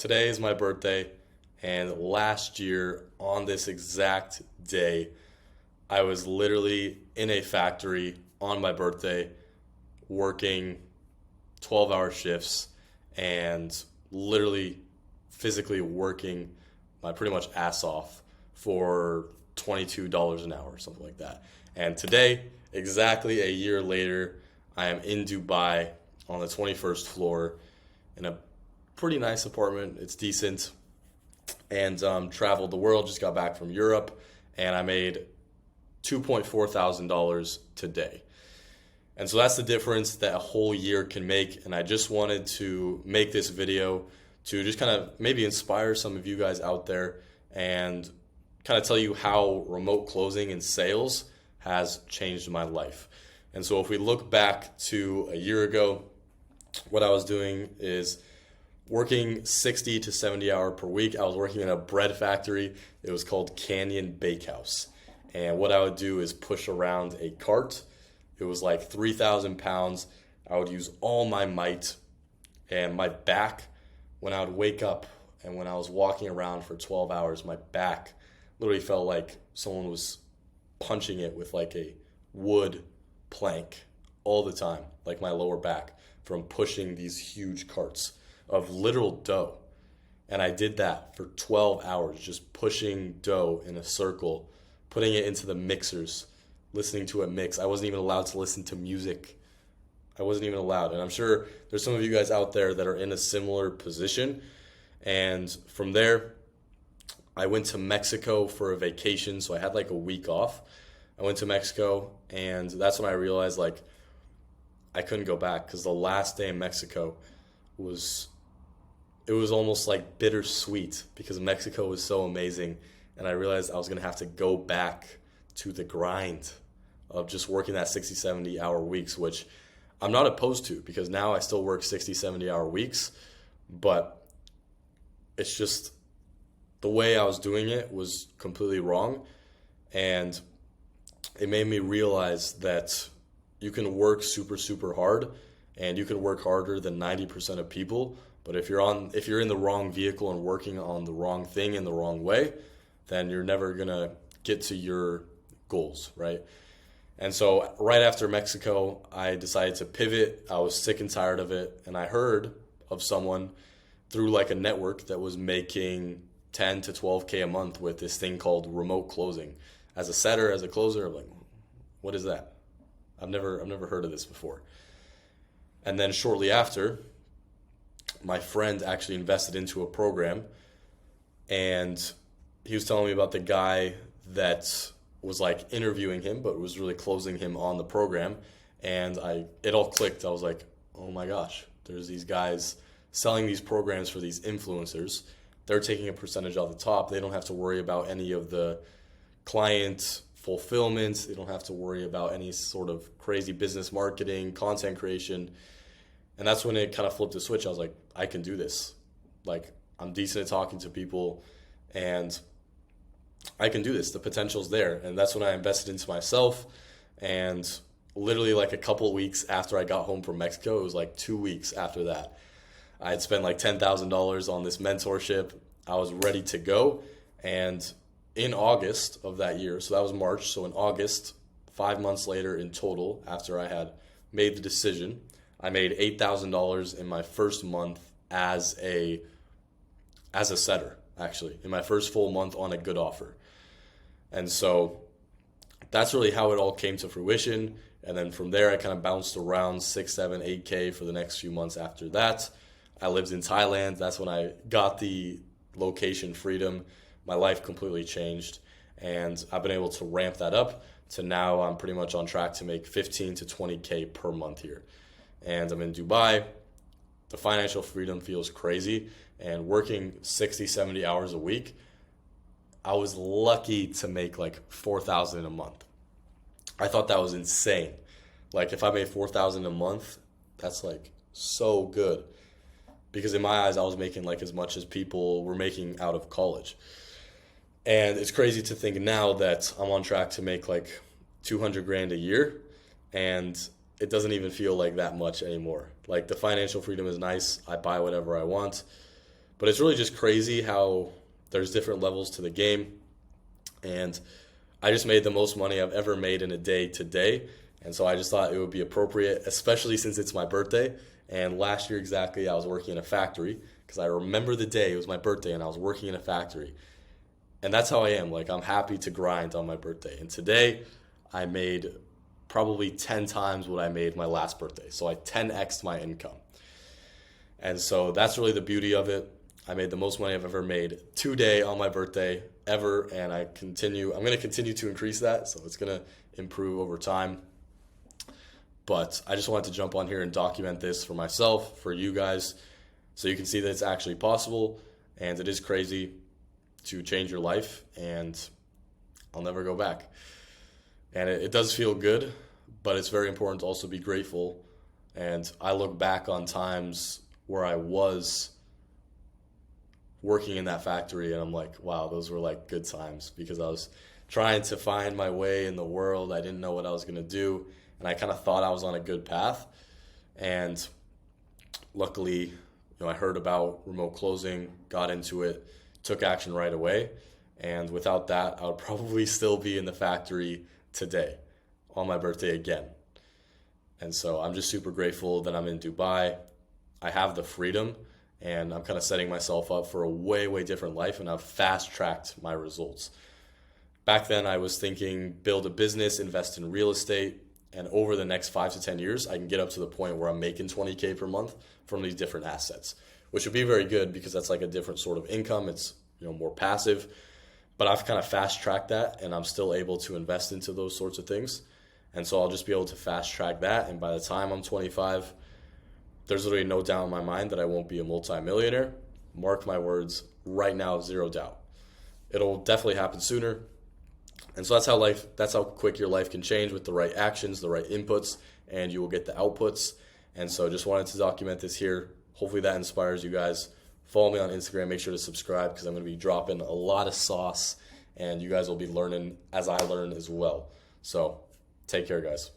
Today is my birthday, and last year on this exact day, I was literally in a factory on my birthday working 12-hour shifts and literally physically working my pretty much ass off for $22 an hour or something like that. And today, exactly a year later, I am in Dubai on the 21st floor in a pretty nice apartment. It's decent. And traveled the world, just got back from Europe, and I made $2.4 thousand today. And so that's the difference that a whole year can make. And I just wanted to make this video to just kind of maybe inspire some of you guys out there and kind of tell you how remote closing and sales has changed my life. And so if we look back to a year ago, what I was doing is working 60 to 70 hours per week. I was working in a bread factory. It was called Canyon Bakehouse. And what I would do is push around a cart. It was like 3,000 pounds. I would use all my might, and my back, when I would wake up and when I was walking around for 12 hours, my back literally felt like someone was punching it with like a wood plank all the time, like my lower back, from pushing these huge carts of literal dough. And I did that for 12 hours, just pushing dough in a circle, putting it into the mixers, listening to it mix. I wasn't even allowed to listen to music. I wasn't even allowed. And I'm sure there's some of you guys out there that are in a similar position. And from there, I went to Mexico for a vacation. So I had like a week off. I went to Mexico, and that's when I realized like I couldn't go back, because the last day in Mexico was almost like bittersweet, because Mexico was so amazing, and I realized I was going to have to go back to the grind of just working that 60, 70 hour weeks, which I'm not opposed to, because now I still work 60, 70 hour weeks, but it's just the way I was doing it was completely wrong. And it made me realize that you can work super, super hard, and you can work harder than 90% of people. But if you're in the wrong vehicle and working on the wrong thing in the wrong way, then you're never gonna get to your goals, right? And so right after Mexico, I decided to pivot. I was sick and tired of it, and I heard of someone through like a network that was making 10 to 12K a month with this thing called remote closing. As a setter, as a closer, I'm like, what is that? I've never heard of this before. And then shortly after, my friend actually invested into a program, and he was telling me about the guy that was like interviewing him, but was really closing him on the program. And it all clicked. I was like, oh my gosh, there's these guys selling these programs for these influencers. They're taking a percentage off the top. They don't have to worry about any of the client fulfillment. They don't have to worry about any sort of crazy business marketing, content creation. And that's when it kind of flipped the switch. I was like, I can do this. Like, I'm decent at talking to people, and I can do this. The potential's there. And that's when I invested into myself. And literally like a couple of weeks after I got home from Mexico, it was like 2 weeks after that, I had spent like $10,000 on this mentorship. I was ready to go. And in August of that year, so that was March. So in August, 5 months later in total, after I had made the decision, I made $8,000 in my first month as a setter, actually, in my first full month on a good offer. And so that's really how it all came to fruition. And then from there, I kind of bounced around 6, 7, 8K for the next few months after that. I lived in Thailand. That's when I got the location freedom. My life completely changed. And I've been able to ramp that up to now I'm pretty much on track to make 15 to 20K per month here. And I'm in Dubai. The financial freedom feels crazy. And working 60, 70 hours a week, I was lucky to make like 4,000 a month. I thought that was insane. Like if I made 4,000 a month, that's like so good. Because in my eyes, I was making like as much as people were making out of college. And it's crazy to think now that I'm on track to make like 200 grand a year, and it doesn't even feel like that much anymore. Like the financial freedom is nice. I buy whatever I want. But it's really just crazy how there's different levels to the game. And I just made the most money I've ever made in a day today. And so I just thought it would be appropriate, especially since it's my birthday. And last year exactly, I was working in a factory because I remember the day, it was my birthday, and I was working in a factory. And that's how I am. Like, I'm happy to grind on my birthday. And today, I made probably 10 times what I made my last birthday. So I 10x'd my income. And so that's really the beauty of it. I made the most money I've ever made today on my birthday ever. And I'm going to continue to increase that. So it's going to improve over time. But I just wanted to jump on here and document this for myself, for you guys, so you can see that it's actually possible. And it is crazy to change your life, and I'll never go back. And it does feel good, but it's very important to also be grateful. And I look back on times where I was working in that factory, and I'm like, wow, those were like good times, because I was trying to find my way in the world. I didn't know what I was going to do, and I kind of thought I was on a good path. And luckily, I heard about remote closing, got into it, took action right away. And without that, I would probably still be in the factory today on my birthday again. And so I'm just super grateful that I'm in Dubai. I have the freedom, and I'm kind of setting myself up for a way, way different life, and I've fast-tracked my results. Back then, I was thinking build a business, invest in real estate, and over the next 5 to 10 years, I can get up to the point where I'm making $20K per month from these different assets, which would be very good because that's like a different sort of income. It's more passive, but I've kind of fast tracked that, and I'm still able to invest into those sorts of things. And so I'll just be able to fast track that. And by the time I'm 25, there's literally no doubt in my mind that I won't be a multimillionaire. Mark my words right now, zero doubt. It'll definitely happen sooner. And so that's how quick your life can change with the right actions, the right inputs, and you will get the outputs. And so just wanted to document this here. Hopefully that inspires you guys. Follow me on Instagram. Make sure to subscribe, because I'm going to be dropping a lot of sauce, and you guys will be learning as I learn as well. So take care, guys.